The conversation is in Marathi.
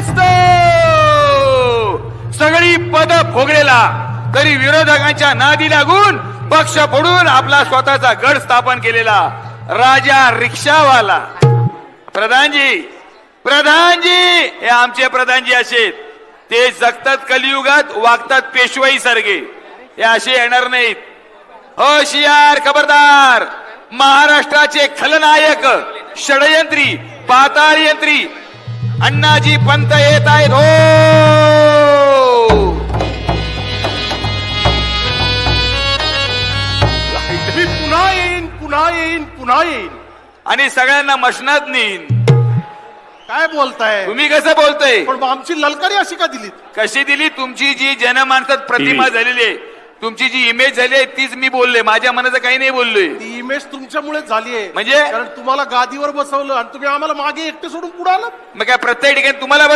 नसतो. सगळी पद भोगलेला तरी विरोधकांच्या नादी लागून पक्ष फोडून आपला स्वतःचा गड स्थापन केलेला राजा रिक्षावाला. प्रधानजी प्रधानजी हे आमचे प्रधानजी असे ते जगतात कलियुगात, वागतात पेशवाई सारखे. हे असे येणार नाहीत. होशियार, खबरदार. महाराष्ट्राचे खलनायक, षडयंत्री, पाताळ यंत्री अण्णाजी पंत येत आहेत. हो मी पुन्हा येईन, पुन्हा येईन, पुन्हा येईन. आणि सगळ्यांना मशनात नेईन. काय बोलताय तुम्ही कसं बोलतोय? पण आमची ललकारी अशी का दिलीत? कशी दिली? तुमची जी जनमानसात प्रतिमा झालेली आहे, तुमची जी इमेज झाली आहे तीच मी बोलले. माझ्या मनाचं काही नाही बोललोय. ती इमेज तुमच्यामुळे झाली आहे. म्हणजे? कारण तुम्हाला गादीवर बसवलं आणि तुम्ही आम्हाला मागे एकटे सोडून पुढे आलात. मग काय प्रत्येक ठिकाणी तुम्हाला